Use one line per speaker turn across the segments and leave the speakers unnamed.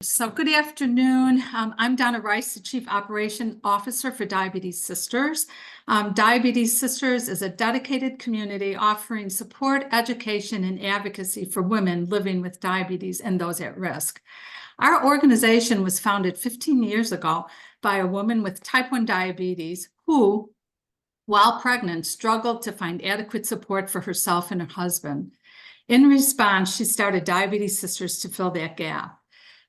So good afternoon. I'm Donna Rice, the Chief Operation Officer for Diabetes Sisters. Diabetes Sisters is a dedicated community offering support, education, and advocacy for women living with diabetes and those at risk. Our organization was founded 15 years ago by a woman with type 1 diabetes who, while pregnant, struggled to find adequate support for herself and her husband. In response, she started Diabetes Sisters to fill that gap.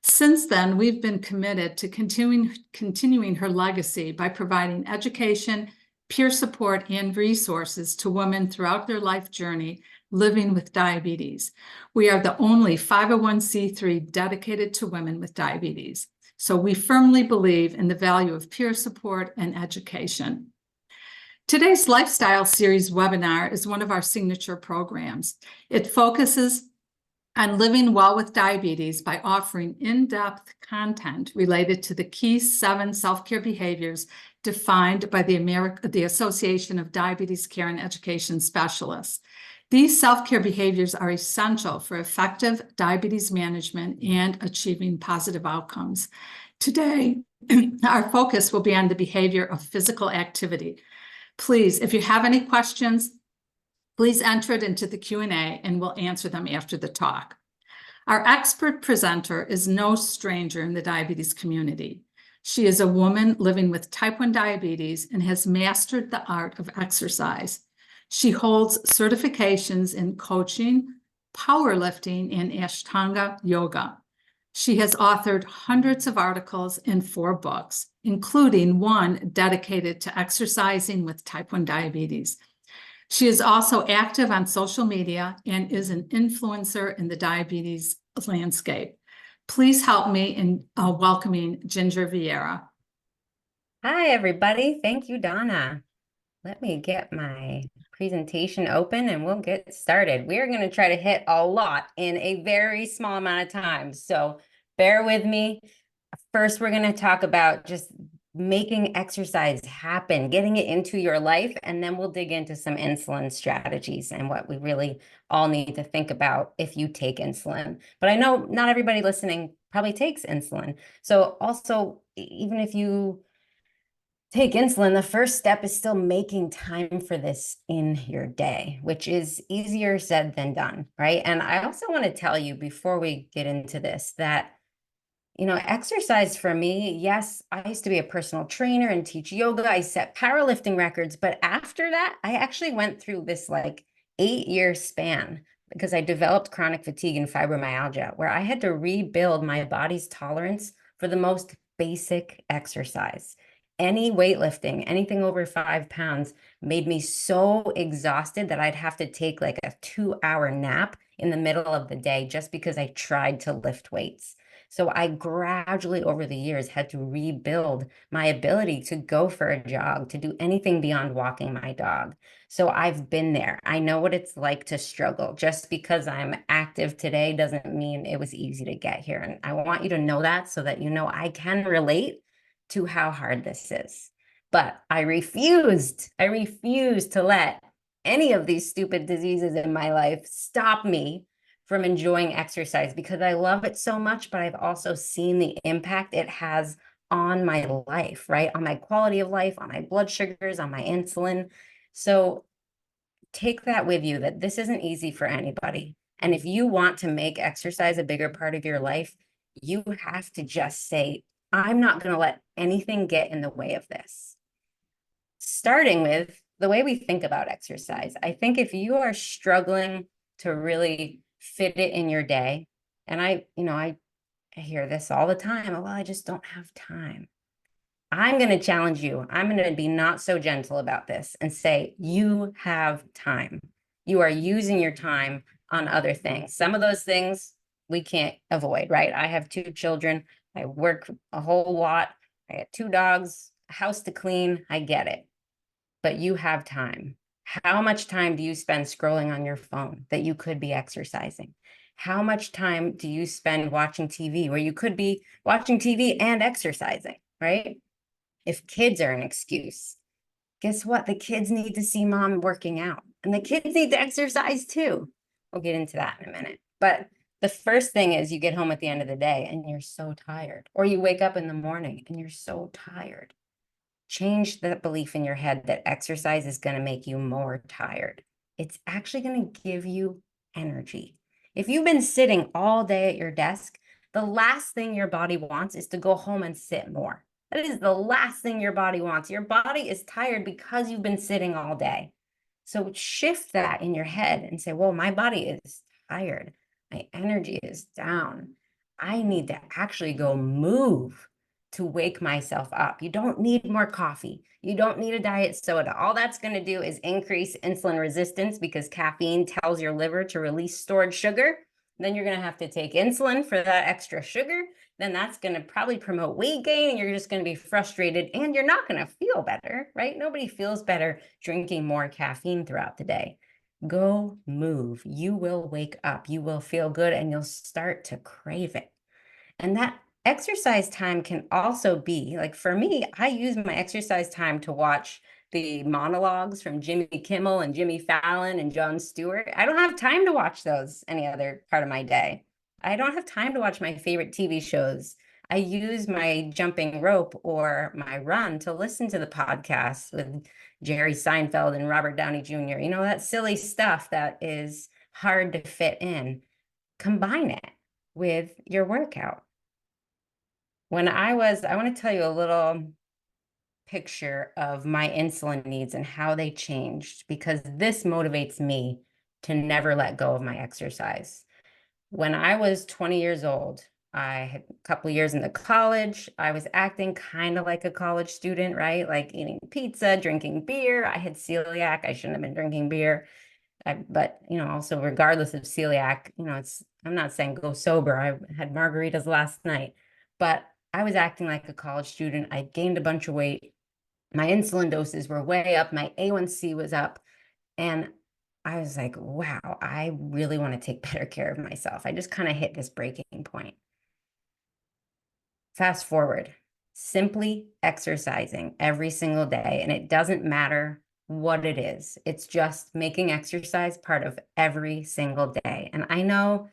Since then, we've been committed to continuing her legacy by providing education, peer support, and resources to women throughout their life journey living with diabetes. We are the only 501c3 dedicated to women with diabetes. So we firmly believe in the value of peer support and education. Today's Lifestyle Series webinar is one of our signature programs. It focuses on living well with diabetes by offering in-depth content related to the key 7 self-care behaviors defined by the Association of Diabetes Care and Education Specialists. These self-care behaviors are essential for effective diabetes management and achieving positive outcomes. Today, our focus will be on the behavior of physical activity. Please, if you have any questions, please enter it into the Q&A and we'll answer them after the talk. Our expert presenter is no stranger in the diabetes community. She is a woman living with type 1 diabetes and has mastered the art of exercise. She holds certifications in coaching, powerlifting, and Ashtanga yoga. She has authored hundreds of articles and 4 books, including one dedicated to exercising with type 1 diabetes. She is also active on social media and is an influencer in the diabetes landscape. Please help me in welcoming Ginger Vieira.
Hi, everybody. Thank you, Donna. Let me get my presentation open and we'll get started. We're going to try to hit a lot in a very small amount of time, so bear with me. First, we're going to talk about just making exercise happen, getting it into your life, and then we'll dig into some insulin strategies and what we really all need to think about if you take insulin. But I know not everybody listening probably takes insulin. So also, even if you take insulin, the first step is still making time for this in your day, which is easier said than done, right? And I also want to tell you before we get into this that exercise for me, yes, I used to be a personal trainer and teach yoga. I set powerlifting records. But after that, I actually went through this 8-year span because I developed chronic fatigue and fibromyalgia, where I had to rebuild my body's tolerance for the most basic exercise. Any weightlifting, anything over 5 pounds made me so exhausted that I'd have to take a 2-hour nap in the middle of the day just because I tried to lift weights. So I gradually over the years had to rebuild my ability to go for a jog, to do anything beyond walking my dog. So I've been there. I know what it's like to struggle. Just because I'm active today doesn't mean it was easy to get here. And I want you to know that so that you know I can relate to how hard this is. But I refused to let any of these stupid diseases in my life stop me from enjoying exercise because I love it so much, but I've also seen the impact it has on my life, right? On my quality of life, on my blood sugars, on my insulin. So take that with you, that this isn't easy for anybody. And if you want to make exercise a bigger part of your life, you have to just say, I'm not going to let anything get in the way of this. Starting with the way we think about exercise, I think if you are struggling to really fit it in your day, and I hear this all the time, well, I just don't have time. I'm going to challenge you. I'm going to be not so gentle about this and say, you have time. You are using your time on other things. Some of those things we can't avoid, right? I have 2 children. I work a whole lot. I have 2 dogs, a house to clean. I get it. But you have time. How much time do you spend scrolling on your phone that you could be exercising? How much time do you spend watching TV where you could be watching TV and exercising, right? If kids are an excuse, guess what? The kids need to see mom working out and the kids need to exercise too. We'll get into that in a minute. But The first thing is you get home at the end of the day and you're so tired, or you wake up in the morning and you're so tired. Change that belief in your head that exercise is going to make you more tired. It's actually going to give you energy. If you've been sitting all day at your desk, the last thing your body wants is to go home and sit more. That is the last thing your body wants. Your body is tired because you've been sitting all day. So shift that in your head and say, well, my body is tired. My energy is down. I need to actually go move to wake myself up. You don't need more coffee. You don't need a diet soda. All that's going to do is increase insulin resistance because caffeine tells your liver to release stored sugar. Then you're going to have to take insulin for that extra sugar. Then that's going to probably promote weight gain, and you're just going to be frustrated, and you're not going to feel better, right? Nobody feels better drinking more caffeine throughout the day. Go move. You will wake up. You will feel good, and you'll start to crave it. And that exercise time can also be, like for me, I use my exercise time to watch the monologues from Jimmy Kimmel and Jimmy Fallon and Jon Stewart. I don't have time to watch those any other part of my day. I don't have time to watch my favorite TV shows. I use my jumping rope or my run to listen to the podcasts with Jerry Seinfeld and Robert Downey Jr. You know, that silly stuff that is hard to fit in. Combine it with your workout. I want to tell you a little picture of my insulin needs and how they changed, because this motivates me to never let go of my exercise. When I was 20 years old, I had a couple of years into college. I was acting kind of like a college student, right? Like eating pizza, drinking beer. I had celiac. I shouldn't have been drinking beer. But, also regardless of celiac, I'm not saying go sober. I had margaritas last night, but I was acting like a college student. I gained a bunch of weight. My insulin doses were way up. My A1C was up. And I was like, wow, I really want to take better care of myself. I just kind of hit this breaking point. Fast forward, simply exercising every single day. And it doesn't matter what it is. It's just making exercise part of every single day. And I know,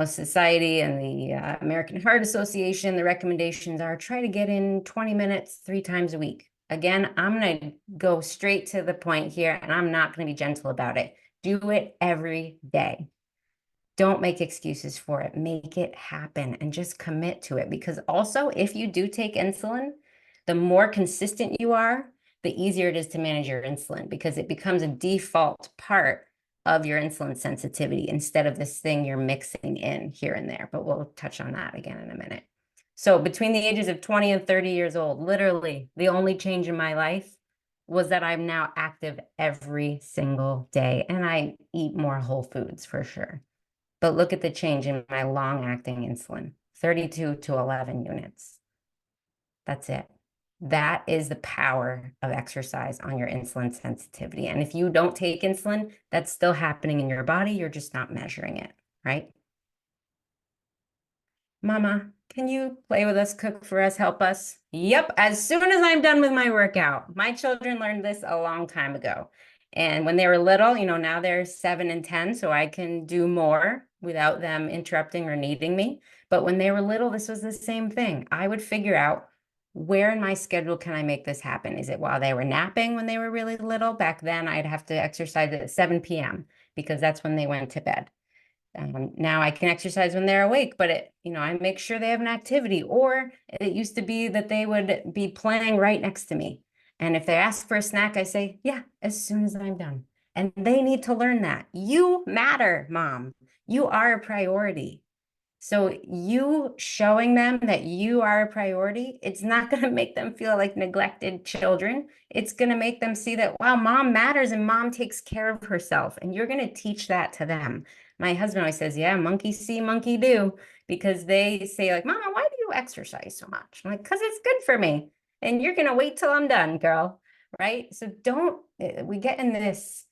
society and the American Heart Association, the recommendations are try to get in 20 minutes 3 times a week. Again, I'm going to go straight to the point here, and I'm not going to be gentle about it. Do it every day. Don't make excuses for it. Make it happen and just commit to it. Because also, if you do take insulin, the more consistent you are, the easier it is to manage your insulin, because it becomes a default part of your insulin sensitivity instead of this thing you're mixing in here and there. But we'll touch on that again in a minute. So between the ages of 20 and 30 years old, literally the only change in my life was that I'm now active every single day, and I eat more whole foods for sure. But look at the change in my long-acting insulin, 32 to 11 units. That's it. That is the power of exercise on your insulin sensitivity. And if you don't take insulin, that's still happening in your body. You're just not measuring it, right? Mama, can you play with us, cook for us, help us? Yep, as soon as I'm done with my workout. My children learned this a long time ago. And when they were little, now they're 7 and 10, so I can do more without them interrupting or needing me. But when they were little, this was the same thing. I would figure out, where in my schedule can I make this happen? Is it while they were napping when they were really little? Back then, I'd have to exercise at 7 p.m. because that's when they went to bed. Now I can exercise when they're awake, but I make sure they have an activity. Or it used to be that they would be playing right next to me. And if they ask for a snack, I say, yeah, as soon as I'm done. And they need to learn that. You matter, Mom. You are a priority. So you showing them that you are a priority, it's not going to make them feel like neglected children. It's going to make them see that, wow, Mom matters and Mom takes care of herself. And you're going to teach that to them. My husband always says, yeah, monkey see, monkey do, because they say like, Mama, why do you exercise so much? I'm like, because it's good for me. And you're going to wait till I'm done, girl. Right? So we get in this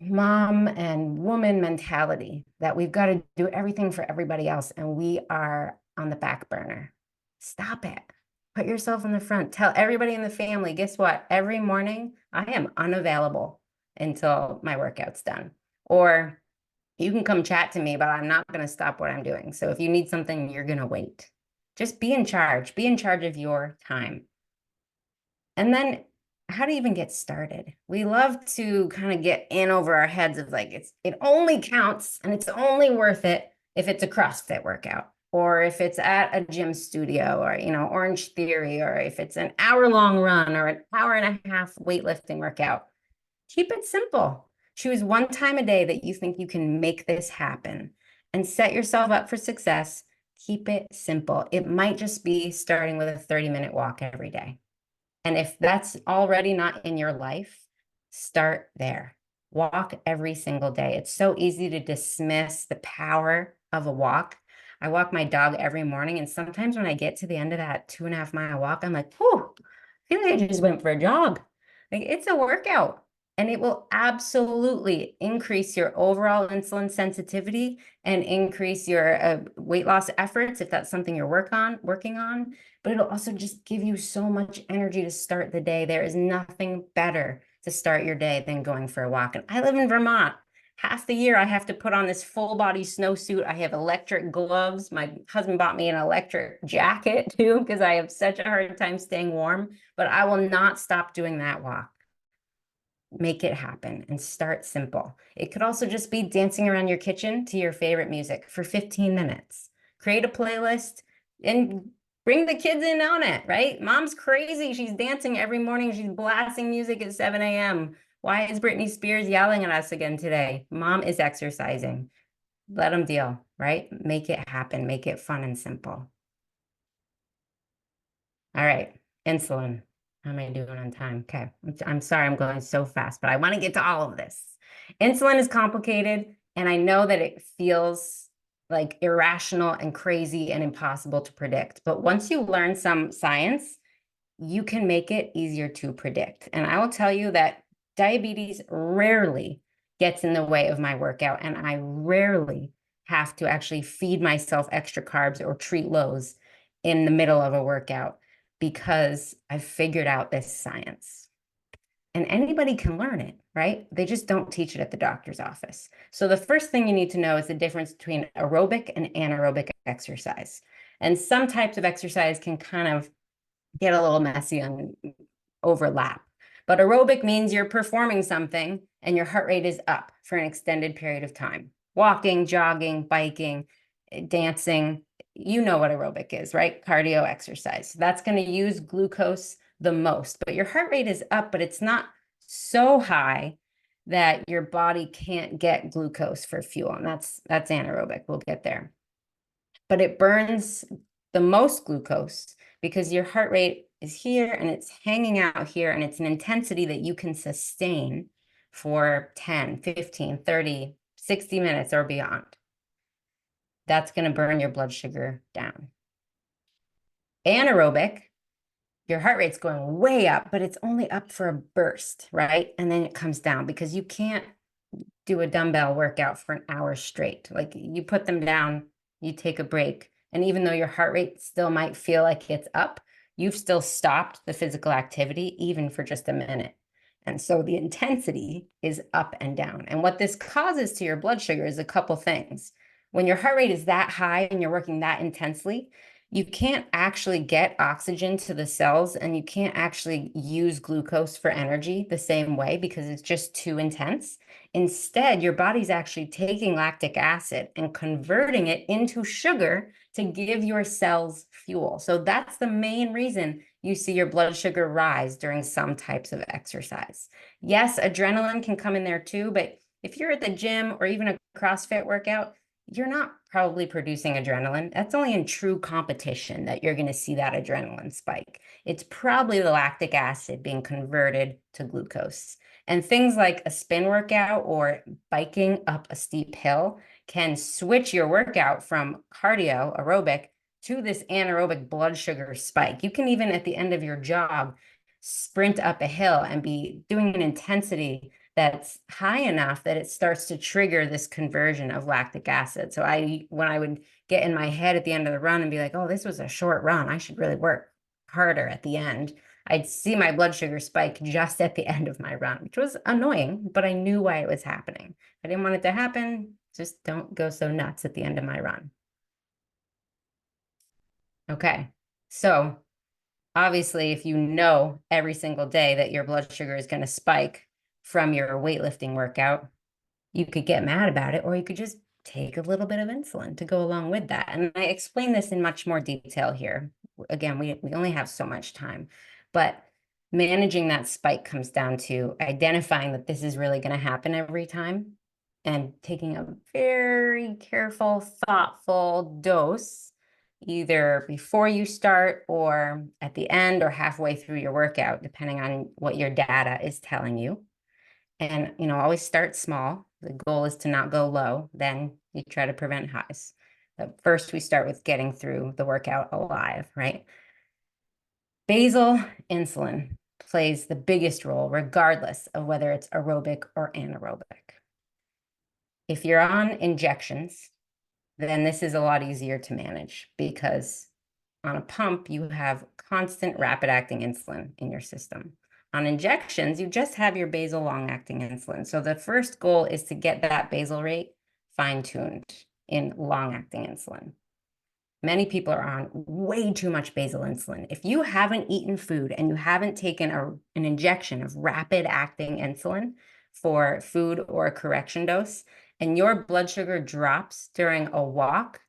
mom and woman mentality that we've got to do everything for everybody else and we are on the back burner. Stop it. Put yourself in the front. Tell everybody in the family, guess what? Every morning I am unavailable until my workout's done. Or You can come chat to me, but I'm not going to stop what I'm doing. So if you need something, you're going to wait. Just be in charge. Be in charge of your time. And then how to even get started. We love to kind of get in over our heads of like, it only counts and it's only worth it if it's a CrossFit workout, or if it's at a gym studio, or, Orange Theory, or if it's an hour-long run or an hour and a half weightlifting workout. Keep it simple. Choose one time a day that you think you can make this happen and set yourself up for success. Keep it simple. It might just be starting with a 30-minute walk every day. And if that's already not in your life, start there. Walk every single day. It's so easy to dismiss the power of a walk. I walk my dog every morning, and sometimes when I get to the end of that 2.5-mile walk, I'm like, whew, I feel like I just went for a jog. Like, it's a workout, and it will absolutely increase your overall insulin sensitivity and increase your weight loss efforts if that's something you're working on. But it'll also just give you so much energy to start the day. There is nothing better to start your day than going for a walk. And I live in Vermont. Half the year I have to put on this full body snowsuit. I have electric gloves. My husband bought me an electric jacket too, because I have such a hard time staying warm, but I will not stop doing that walk. Make it happen and start simple. It could also just be dancing around your kitchen to your favorite music for 15 minutes. Create a playlist and bring the kids in on it, right? Mom's crazy. She's dancing every morning. She's blasting music at 7 a.m. Why is Britney Spears yelling at us again today? Mom is exercising. Let them deal, right? Make it happen. Make it fun and simple. All right, insulin. How am I doing on time? Okay, I'm sorry I'm going so fast, but I want to get to all of this. Insulin is complicated, and I know that it feels like irrational and crazy and impossible to predict. But once you learn some science, you can make it easier to predict. And I will tell you that diabetes rarely gets in the way of my workout, and I rarely have to actually feed myself extra carbs or treat lows in the middle of a workout, because I've figured out this science. And anybody can learn it, right? They just don't teach it at the doctor's office. So the first thing you need to know is the difference between aerobic and anaerobic exercise. And some types of exercise can kind of get a little messy and overlap. But aerobic means you're performing something and your heart rate is up for an extended period of time. Walking, jogging, biking, dancing, you know what aerobic is, right? Cardio exercise. That's going to use glucose the most, but your heart rate is up, but it's not so high that your body can't get glucose for fuel. And that's anaerobic. We'll get there. But it burns the most glucose because your heart rate is here and it's hanging out here, and it's an intensity that you can sustain for 10, 15, 30, 60 minutes or beyond. That's going to burn your blood sugar down. Anaerobic, your heart rate's going way up, but it's only up for a burst, right? And then it comes down because you can't do a dumbbell workout for an hour straight. Like, you put them down, you take a break, and even though your heart rate still might feel like it's up, you've still stopped the physical activity even for just a minute. And so the intensity is up and down. And what this causes to your blood sugar is a couple things. When your heart rate is that high and you're working that intensely, you can't actually get oxygen to the cells, and you can't actually use glucose for energy the same way because it's just too intense. Instead, your body's actually taking lactic acid and converting it into sugar to give your cells fuel. So that's the main reason you see your blood sugar rise during some types of exercise. Yes, adrenaline can come in there too, but if you're at the gym or even a CrossFit workout, you're not probably producing adrenaline. That's only in true competition that you're going to see that adrenaline spike. It's probably the lactic acid being converted to glucose. And things like a spin workout or biking up a steep hill can switch your workout from cardio, aerobic, to this anaerobic blood sugar spike. You can even, at the end of your jog, sprint up a hill and be doing an intensity that's high enough that it starts to trigger this conversion of lactic acid. So when I would get in my head at the end of the run and be like, oh, this was a short run, I should really work harder at the end, I'd see my blood sugar spike just at the end of my run, which was annoying, but I knew why it was happening. I didn't want it to happen, Just don't go so nuts at the end of my run. Okay, so obviously, if you know every single day that your blood sugar is going to spike from your weightlifting workout, you could get mad about it, or you could just take a little bit of insulin to go along with that. And I explain this in much more detail here. Again, we only have so much time, but managing that spike comes down to identifying that this is really going to happen every time and taking a very careful, thoughtful dose, either before you start or at the end or halfway through your workout, depending on what your data is telling you. And, always start small. The goal is to not go low. Then you try to prevent highs. But first, we start with getting through the workout alive, right? Basal insulin plays the biggest role, regardless of whether it's aerobic or anaerobic. If you're on injections, then this is a lot easier to manage because on a pump, you have constant rapid-acting insulin in your system. On injections, you just have your basal long-acting insulin. So the first goal is to get that basal rate fine-tuned in long-acting insulin. Many people are on way too much basal insulin. If you haven't eaten food and you haven't taken an injection of rapid-acting insulin for food or a correction dose, and your blood sugar drops during a walk,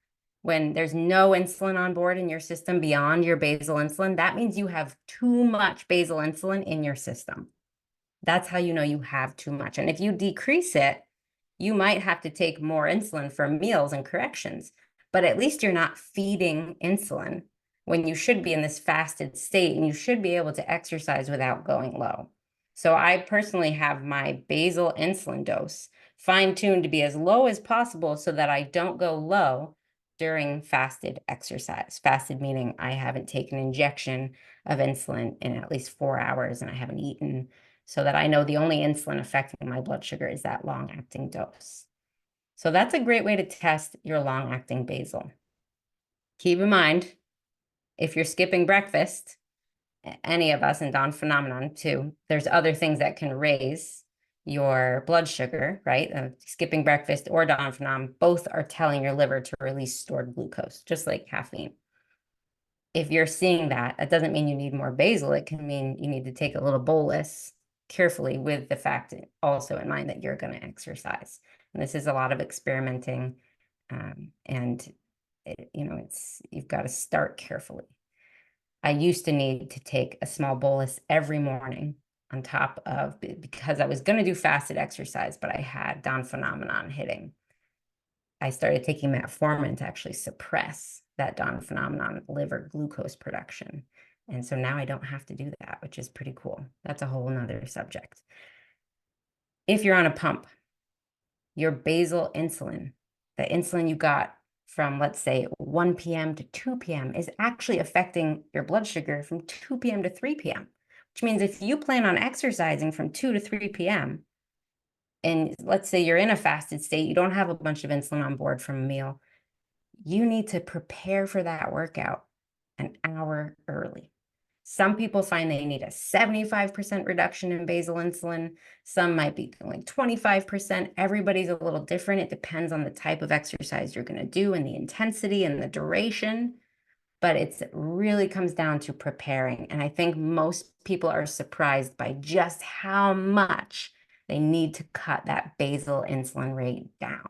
when there's no insulin on board in your system beyond your basal insulin, that means you have too much basal insulin in your system. That's how you know you have too much. And if you decrease it, you might have to take more insulin for meals and corrections, but at least you're not feeding insulin when you should be in this fasted state and you should be able to exercise without going low. So I personally have my basal insulin dose fine-tuned to be as low as possible so that I don't go low during fasted exercise. Fasted meaning I haven't taken an injection of insulin in at least 4 hours and I haven't eaten, so that I know the only insulin affecting my blood sugar is that long-acting dose. So that's a great way to test your long-acting basal. Keep in mind, if you're skipping breakfast, any of us, and Dawn phenomenon too, there's other things that can raise your blood sugar, right? Skipping breakfast or Dawn phenomenon, both are telling your liver to release stored glucose, just like caffeine. If you're seeing that, that doesn't mean you need more basal. It can mean you need to take a little bolus carefully, with the fact also in mind that you're going to exercise. And this is a lot of experimenting, and you've got to start carefully. I used to need to take a small bolus every morning on top of, because I was going to do fasted exercise, but I had Down phenomenon hitting. I started taking metformin to actually suppress that Down phenomenon liver glucose production. And so now I don't have to do that, which is pretty cool. That's a whole nother subject. If you're on a pump, your basal insulin, the insulin you got from, let's say, 1 p.m. to 2 p.m. is actually affecting your blood sugar from 2 p.m. to 3 p.m., which means if you plan on exercising from 2 to 3 p.m., and let's say you're in a fasted state, you don't have a bunch of insulin on board from a meal, you need to prepare for that workout an hour early. Some people find they need a 75% reduction in basal insulin. Some might be going 25%. Everybody's a little different. It depends on the type of exercise you're going to do and the intensity and the duration. But it really comes down to preparing. And I think most people are surprised by just how much they need to cut that basal insulin rate down.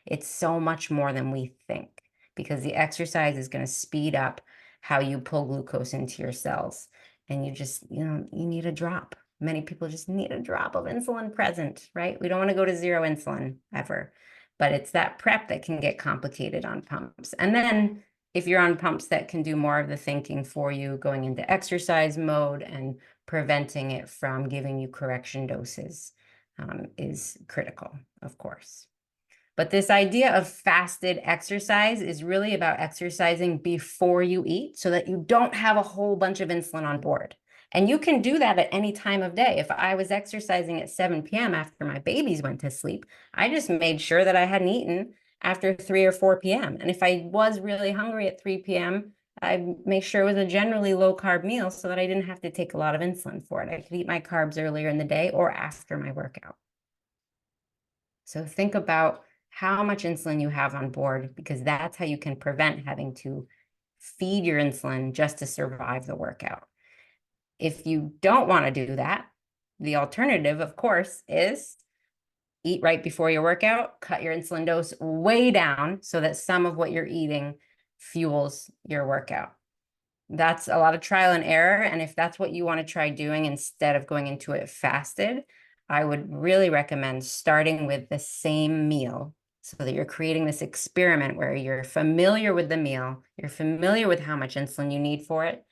It's so much more than we think, because the exercise is going to speed up how you pull glucose into your cells. And you need a drop. Many people just need a drop of insulin present, right? We don't want to go to zero insulin ever, but it's that prep that can get complicated on pumps. And then if you're on pumps that can do more of the thinking for you, going into exercise mode and preventing it from giving you correction doses, is critical, of course. But this idea of fasted exercise is really about exercising before you eat so that you don't have a whole bunch of insulin on board. And you can do that at any time of day. If I was exercising at 7 p.m. after my babies went to sleep, I just made sure that I hadn't eaten after 3 or 4 p.m. And if I was really hungry at 3 p.m., I'd make sure it was a generally low-carb meal so that I didn't have to take a lot of insulin for it. I could eat my carbs earlier in the day or after my workout. So think about how much insulin you have on board, because that's how you can prevent having to feed your insulin just to survive the workout. If you don't want to do that, the alternative, of course, is eat right before your workout, cut your insulin dose way down so that some of what you're eating fuels your workout. That's a lot of trial and error. And if that's what you want to try doing instead of going into it fasted, I would really recommend starting with the same meal so that you're creating this experiment where you're familiar with the meal, you're familiar with how much insulin you need for it,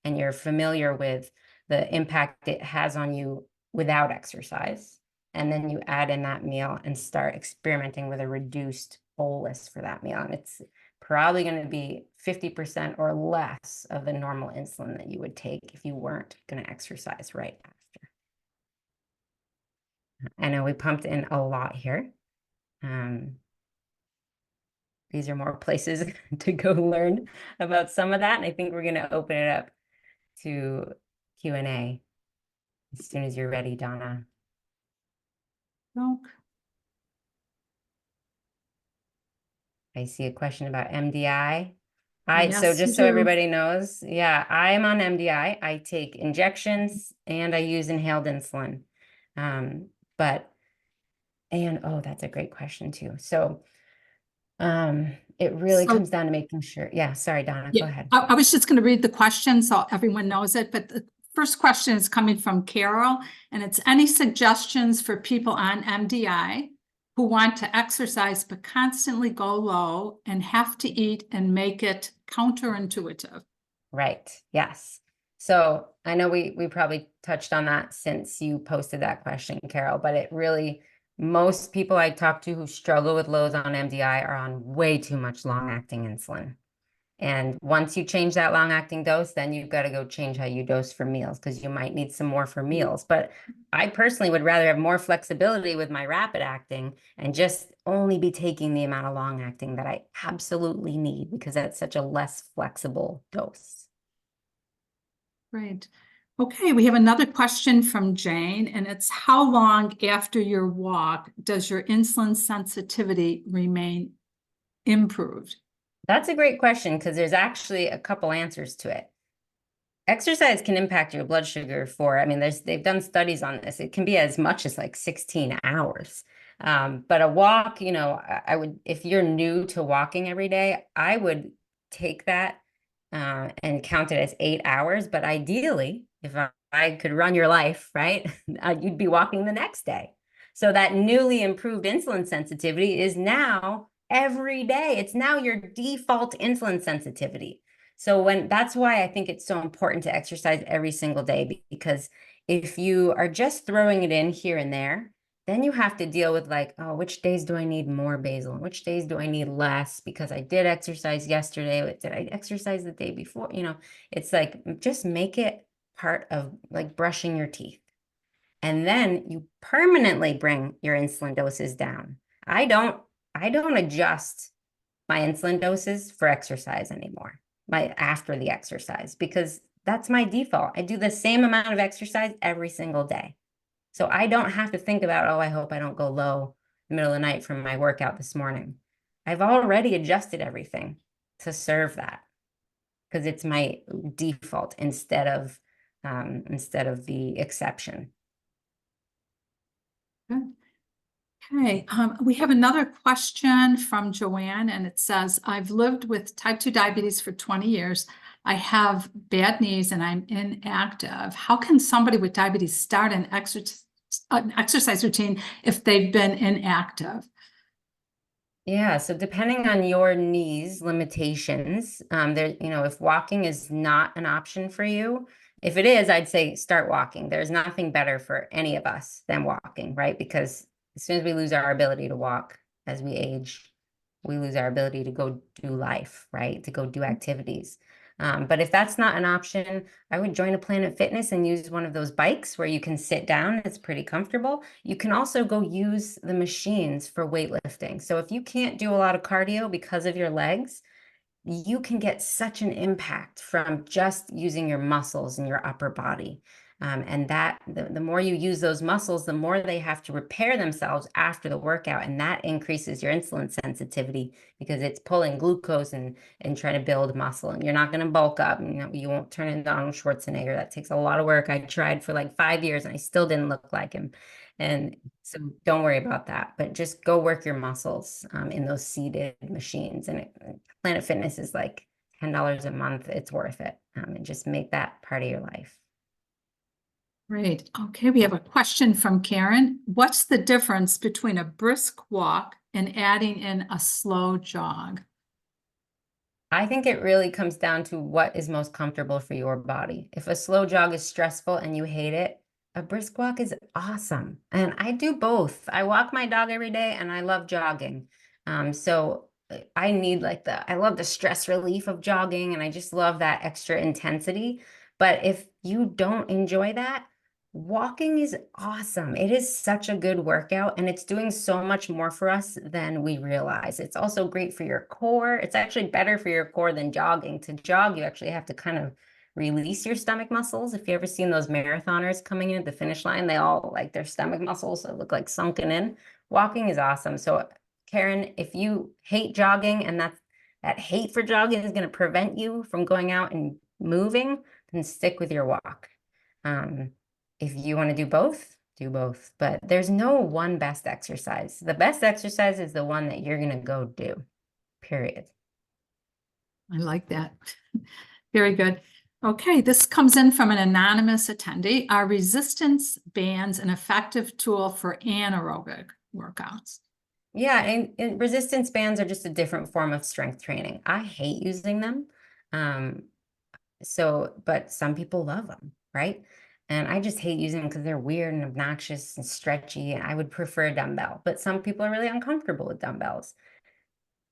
and you're familiar with the impact it has on you without exercise. And then you add in that meal and start experimenting with a reduced bolus for that meal. And it's probably going to be 50% or less of the normal insulin that you would take if you weren't going to exercise right after. I know we pumped in a lot here. These are more places to go learn about some of that. And I think we're going to open it up to Q&A as soon as you're ready, Donna.
Okay.
I see a question about MDI. So
Yes,
just
you
so
do.
everybody knows, yeah, I'm on MDI. I take injections and I use inhaled insulin. Oh, that's a great question too. So it really
So,
comes down to making sure. Yeah, sorry, Donna, go
yeah,
ahead.
I was just going to read the question so everyone knows it, but the first question is coming from Carol, and it's any suggestions for people on MDI who want to exercise but constantly go low and have to eat and make it counterintuitive?
Right. Yes. So I know we probably touched on that since you posted that question, Carol, but it really, most people I talk to who struggle with lows on MDI are on way too much long-acting insulin. And once you change that long-acting dose, then you've got to go change how you dose for meals because you might need some more for meals. But I personally would rather have more flexibility with my rapid acting and just only be taking the amount of long-acting that I absolutely need because that's such a less flexible dose.
Great. Okay, we have another question from Jane, and it's how long after your walk does your insulin sensitivity remain improved?
That's a great question because there's actually a couple answers to it. Exercise can impact your blood sugar they've done studies on this. It can be as much as like 16 hours. But a walk, I would, if you're new to walking every day, I would take that and count it as 8 hours. But ideally, if I could run your life, right, you'd be walking the next day. So that newly improved insulin sensitivity is now every day. It's now your default insulin sensitivity. So that's why I think it's so important to exercise every single day, because if you are just throwing it in here and there, then you have to deal with like, oh, which days do I need more basal? Which days do I need less? Because I did exercise yesterday. Did I exercise the day before? It's like, just make it part of like brushing your teeth. And then you permanently bring your insulin doses down. I don't adjust my insulin doses for exercise anymore, after the exercise, because that's my default. I do the same amount of exercise every single day. So I don't have to think about, oh, I hope I don't go low in the middle of the night from my workout this morning. I've already adjusted everything to serve that because it's my default instead of the exception.
Good. Okay, we have another question from Joanne, and it says, I've lived with type 2 diabetes for 20 years. I have bad knees and I'm inactive. How can somebody with diabetes start an exercise routine if they've been inactive?
Yeah, so depending on your knees limitations, if walking is not an option for you, if it is, I'd say start walking. There's nothing better for any of us than walking, right? Because as soon as we lose our ability to walk as we age, we lose our ability to go do life, right? To go do activities. But if that's not an option, I would join a Planet Fitness and use one of those bikes where you can sit down. It's pretty comfortable. You can also go use the machines for weightlifting. So if you can't do a lot of cardio because of your legs, you can get such an impact from just using your muscles and your upper body. And that the more you use those muscles, the more they have to repair themselves after the workout. And that increases your insulin sensitivity because it's pulling glucose and trying to build muscle. And you're not going to bulk up. You won't turn into Arnold Schwarzenegger. That takes a lot of work. I tried for like 5 years and I still didn't look like him. And so don't worry about that, but just go work your muscles in those seated machines. And Planet Fitness is like $10 a month. It's worth it. And just make that part of your life.
Great. Okay, we have a question from Karen. What's the difference between a brisk walk and adding in a slow jog?
I think it really comes down to what is most comfortable for your body. If a slow jog is stressful and you hate it, a brisk walk is awesome. And I do both. I walk my dog every day and I love jogging. So I need like I love the stress relief of jogging and I just love that extra intensity. But if you don't enjoy that, walking is awesome. It is such a good workout and it's doing so much more for us than we realize. It's also great for your core. It's actually better for your core than jogging. To jog, you actually have to kind of release your stomach muscles. If you ever seen those marathoners coming in at the finish line, they all like their stomach muscles that look like sunken in. Walking is awesome. So Karen, if you hate jogging and that hate for jogging is going to prevent you from going out and moving, then stick with your walk. If you want to do both, do both. But there's no one best exercise. The best exercise is the one that you're going to go do, period.
I like that. Very good. Okay, this comes in from an anonymous attendee. Are resistance bands an effective tool for anaerobic workouts?
Yeah, and resistance bands are just a different form of strength training. I hate using them. But some people love them, right? And I just hate using them because they're weird and obnoxious and stretchy. And I would prefer a dumbbell, but some people are really uncomfortable with dumbbells.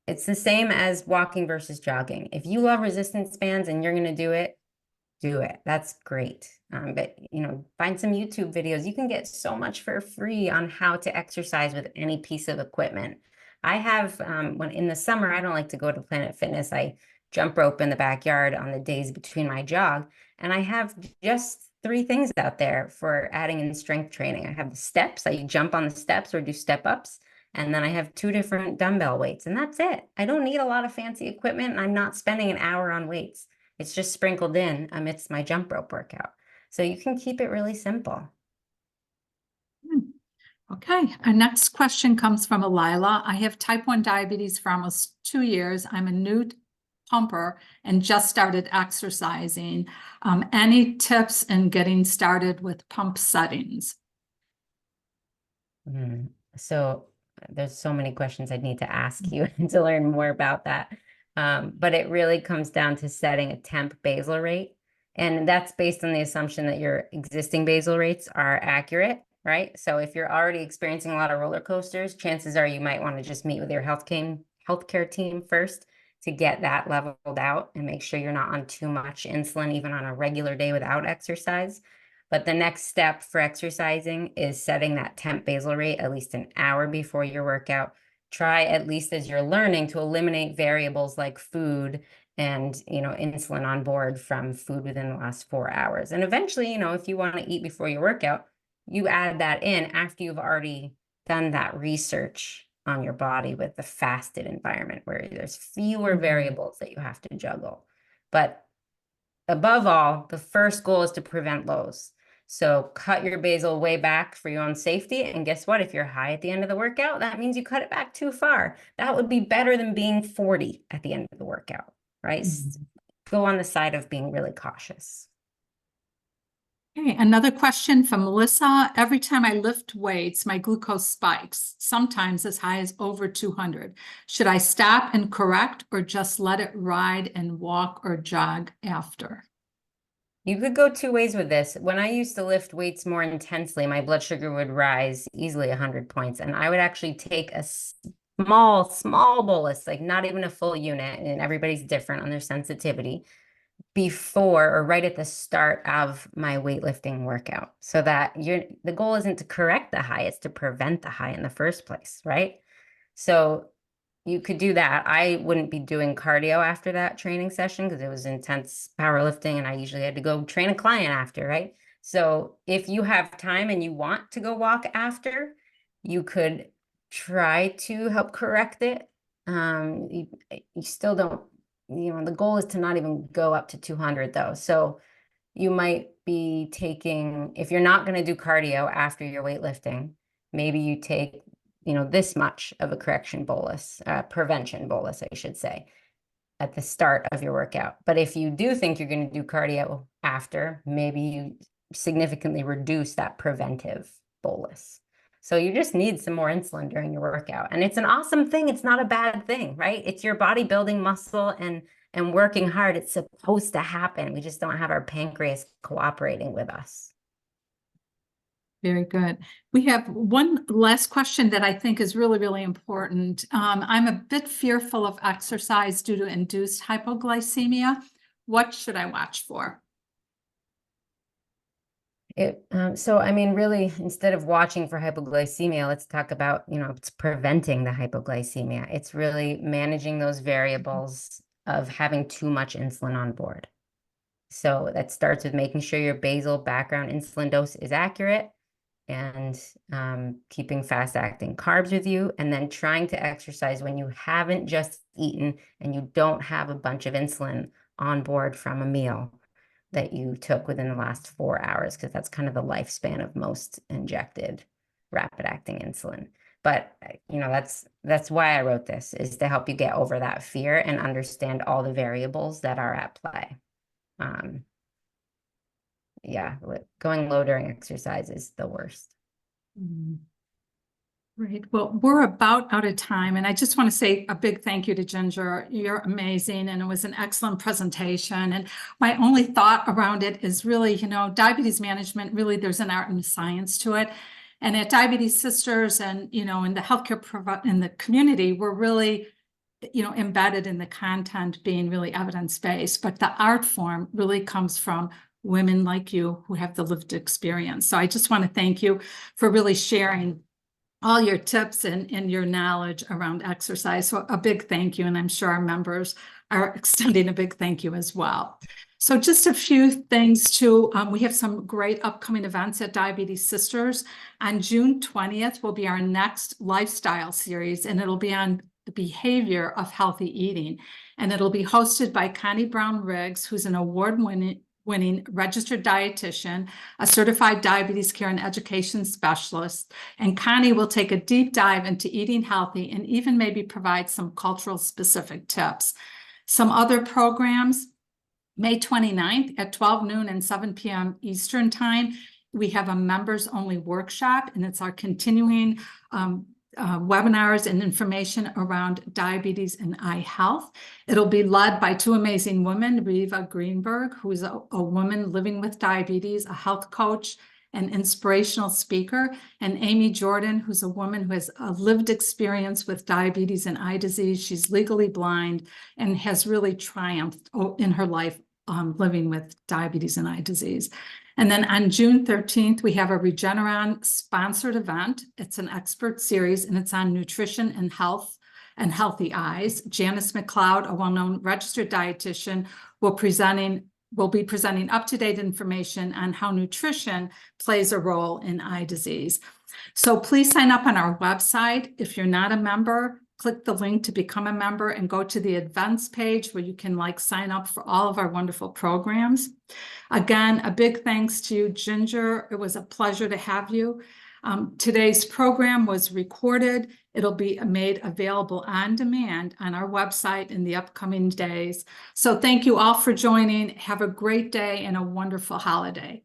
It's the same as walking versus jogging. If you love resistance bands and you're going to do it. That's great. But find some YouTube videos. You can get so much for free on how to exercise with any piece of equipment. I have, when in the summer, I don't like to go to Planet Fitness. I jump rope in the backyard on the days between my jog. And I have just 3 things out there for adding in strength training. I have the steps. I jump on the steps or do step ups. And then I have 2 different dumbbell weights. And that's it. I don't need a lot of fancy equipment. And I'm not spending an hour on weights. It's just sprinkled in amidst my jump rope workout. So you can keep it really simple.
Okay, our next question comes from Elila. I have type 1 diabetes for almost 2 years. I'm a new pumper and just started exercising. Any tips in getting started with pump settings?
So there's so many questions I'd need to ask you to learn more about that. But it really comes down to setting a temp basal rate. And that's based on the assumption that your existing basal rates are accurate, right? So if you're already experiencing a lot of roller coasters, chances are you might want to just meet with your healthcare team first to get that leveled out and make sure you're not on too much insulin, even on a regular day without exercise. But the next step for exercising is setting that temp basal rate at least an hour before your workout. Try, at least as you're learning, to eliminate variables like food and insulin on board from food within the last 4 hours. And eventually, if you want to eat before your workout, you add that in after you've already done that research on your body with the fasted environment where there's fewer variables that you have to juggle. But above all, the first goal is to prevent lows. So cut your basal way back for your own safety. And guess what? If you're high at the end of the workout, that means you cut it back too far. That would be better than being 40 at the end of the workout, right? Go on the side of being really cautious.
Okay, another question from Melissa. Every time I lift weights, my glucose spikes, sometimes as high as over 200. Should I stop and correct or just let it ride and walk or jog after?
You could go 2 ways with this. When I used to lift weights more intensely, my blood sugar would rise easily 100 points. And I would actually take a small bolus, like not even a full unit, and everybody's different on their sensitivity, before or right at the start of my weightlifting workout. So that the goal isn't to correct the high, it's to prevent the high in the first place, right? So you could do that. I wouldn't be doing cardio after that training session because it was intense powerlifting and I usually had to go train a client after, right? So if you have time and you want to go walk after, you could try to help correct it. You still don't, the goal is to not even go up to 200 though. So you might be taking, if you're not going to do cardio after your weightlifting, maybe you take, this much of a correction bolus, prevention bolus, I should say, at the start of your workout. But if you do think you're going to do cardio after, maybe you significantly reduce that preventive bolus. So you just need some more insulin during your workout. And it's an awesome thing. It's not a bad thing, right? It's your body building muscle and working hard. It's supposed to happen. We just don't have our pancreas cooperating with us.
Very good. We have one last question that I think is really, really important. I'm a bit fearful of exercise due to induced hypoglycemia. What should I watch for?
So, I mean, really, instead of watching for hypoglycemia, let's talk about, it's preventing the hypoglycemia. It's really managing those variables of having too much insulin on board. So that starts with making sure your basal background insulin dose is accurate and keeping fast-acting carbs with you, and then trying to exercise when you haven't just eaten and you don't have a bunch of insulin on board from a meal that you took within the last 4 hours, because that's kind of the lifespan of most injected rapid-acting insulin. But, that's why I wrote this, is to help you get over that fear and understand all the variables that are at play. Yeah, going low during exercise is the worst.
Great. Well, we're about out of time, and I just want to say a big thank you to Ginger. You're amazing, and it was an excellent presentation. And my only thought around it is really, diabetes management, really there's an art and a science to it. And at Diabetes Sisters and, in the healthcare in the community, we're really, embedded in the content being really evidence-based, but the art form really comes from women like you who have the lived experience. So I just want to thank you for really sharing all your tips and your knowledge around exercise. So a big thank you, and I'm sure our members are extending a big thank you as well. So just a few things too. We have some great upcoming events at Diabetes Sisters. On June 20th will be our next lifestyle series, and it'll be on the behavior of healthy eating. And it'll be hosted by Connie Brown Riggs, who's an award-winning registered dietitian, a certified diabetes care and education specialist. And Connie will take a deep dive into eating healthy and even maybe provide some cultural specific tips. Some other programs, May 29th at 12 noon and 7 p.m. Eastern time, we have a members only workshop, and it's our continuing webinars and information around diabetes and eye health. It'll be led by two amazing women, Riva Greenberg, who is a woman living with diabetes, a health coach, an inspirational speaker, and Amy Jordan, who's a woman who has a lived experience with diabetes and eye disease. She's legally blind and has really triumphed in her life living with diabetes and eye disease. And then on June 13th, we have a Regeneron sponsored event. It's an expert series, and it's on nutrition and health and healthy eyes. Janice McLeod, a well-known registered dietitian, will be presenting up-to-date information on how nutrition plays a role in eye disease. So please sign up on our website. If you're not a member, click the link to become a member and go to the events page where you can sign up for all of our wonderful programs. Again, a big thanks to you, Ginger. It was a pleasure to have you. Today's program was recorded. It'll be made available on demand on our website in the upcoming days. So thank you all for joining. Have a great day and a wonderful holiday.